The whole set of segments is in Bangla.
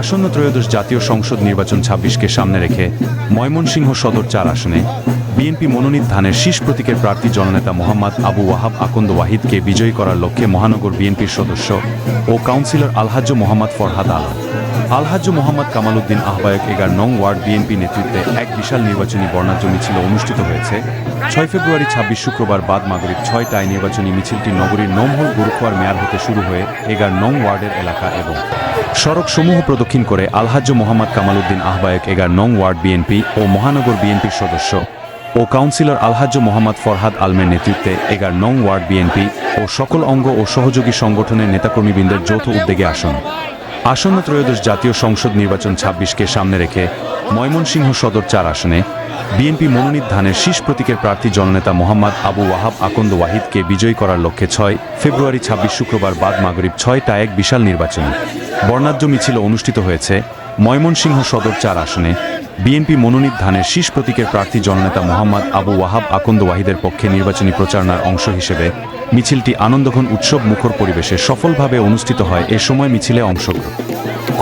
আসন্ন ত্রয়োদশ জাতীয় সংসদ নির্বাচন ২৬কে সামনে রেখে ময়মনসিংহ সদর ৪ আসনে বিএনপি মনোনীত ধানের শীষ প্রতীকের প্রার্থী জননেতা মোহাম্মদ আবু ওয়াহাব আকন্দ ওয়াহিদকে বিজয়ী করার লক্ষ্যে মহানগর বিএনপির সদস্য ও কাউন্সিলর আলহাজ্জ মোহাম্মদ ফরহাদ আলম, আলহাজ্জ মোহাম্মদ কামাল উদ্দিন আহ্বায়ক ১১ নং ওয়ার্ড বিএনপি নেতৃত্বে এক বিশাল নির্বাচনী বর্ণাঢ্য মিছিল অনুষ্ঠিত হয়েছে ৬ ফেব্রুয়ারি ২৬ শুক্রবার বাদ মাগরিব ৬টায়। নির্বাচনী মিছিলটি নগরীর নোমহল গুরুখোয়ার মেয়ার হতে শুরু হয়ে ১১ নং ওয়ার্ডের এলাকা এবং সড়ক সমূহ প্রদক্ষিণ করে আলহাজ্জ মোহাম্মদ কামাল উদ্দিন আহ্বায়ক ১১ নং ওয়ার্ড বিএনপি ও মহানগর বিএনপির সদস্য ও কাউন্সিলর আলহাজ্জ মোহাম্মদ ফরহাদ আলমের নেতৃত্বে ১১ নং ওয়ার্ড বিএনপি ও সকল অঙ্গ ও সহযোগী সংগঠনের নেতাকর্মীবৃন্দের যৌথ উদ্যোগে আসন্ন ত্রয়োদশ জাতীয় সংসদ নির্বাচন ২৬কে সামনে রেখে ময়মনসিংহ সদর ৪ আসনে বিএনপি মনোনীত ধানের শীষ প্রতীকের প্রার্থী জননেতা মোহাম্মদ আবু ওয়াহাব আকন্দ ওয়াহিদকে বিজয়ী করার লক্ষ্যে ৬ ফেব্রুয়ারি ২৬ শুক্রবার বাদ মাগরিব ৬টায় এক বিশাল নির্বাচনী বর্ণাঢ্য মিছিল অনুষ্ঠিত হয়েছে ময়মনসিংহ সদর ৪ আসনে বিএনপি মনোনীত ধানের শীষ প্রতীকের প্রার্থী জননেতা মোহাম্মদ আবু ওয়াহাব আকন্দ ওয়াহিদের পক্ষে নির্বাচনী প্রচারণার অংশ হিসেবে মিছিলটি আনন্দঘন উৎসব মুখর পরিবেশে সফলভাবে অনুষ্ঠিত হয়। এ সময় মিছিলে অংশগ্রহণ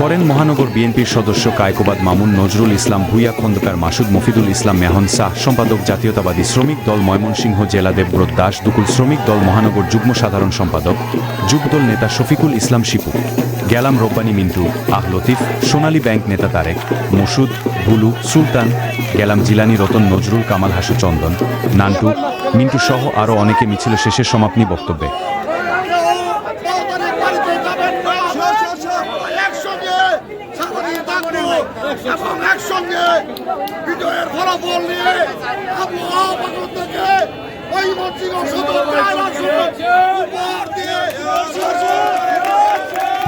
করেন মহানগর বিএনপির সদস্য কায়কোবাদ মামুন, নজরুল ইসলাম ভূঁইয়া, খন্দকার মাসুদ, মফিদুল ইসলাম মেহন শাহ, সম্পাদক জাতীয়তাবাদী শ্রমিক দল ময়মনসিংহ জেলা দেবব্রত দাস, দুকুল শ্রমিক দল মহানগর যুগ্ম সাধারণ সম্পাদক, যুবদল নেতা শফিকুল ইসলাম শিপু, গ্যালাম রব্বানী মিন্টু, আহ লতিফ, সোনালী ব্যাংক নেতা তারেক, মসুদ, বুলু, সুলতান, গ্যালাম জিলানি, রতন, নজরুল, কামাল, হাসু, চন্দন, নান্টু, মিন্টু সহ আরও অনেকে মিছিল শেষে সমাপনী বক্তব্যে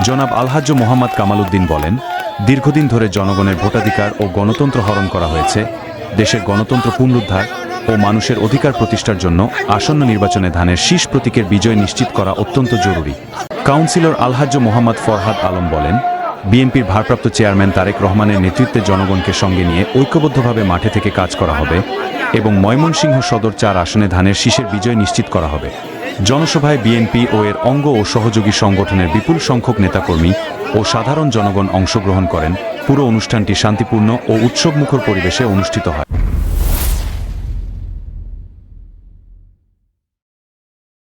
জনাব আলহাজ্জ মোহাম্মদ কামাল উদ্দিন বলেন, দীর্ঘদিন ধরে জনগণের ভোটাধিকার ও গণতন্ত্র হরণ করা হয়েছে। দেশের গণতন্ত্র পুনরুদ্ধার ও মানুষের অধিকার প্রতিষ্ঠার জন্য আসন্ন নির্বাচনে ধানের শীষ প্রতীকের বিজয় নিশ্চিত করা অত্যন্ত জরুরি। কাউন্সিলর আলহাজ্জ মোহাম্মদ ফরহাদ আলম বলেন, বিএনপির ভারপ্রাপ্ত চেয়ারম্যান তারেক রহমানের নেতৃত্বে জনগণকে সঙ্গে নিয়ে ঐক্যবদ্ধভাবে মাঠে থেকে কাজ করা হবে এবং ময়মনসিংহ সদর ৪ আসনে ধানের শীষের বিজয় নিশ্চিত করা হবে। জনসভায় বিএনপি ও এর অঙ্গ ও সহযোগী সংগঠনের বিপুল সংখ্যক নেতাকর্মী ও সাধারণ জনগণ অংশগ্রহণ করেন। পুরো অনুষ্ঠানটি শান্তিপূর্ণ ও উৎসবমুখর পরিবেশে অনুষ্ঠিত হয়।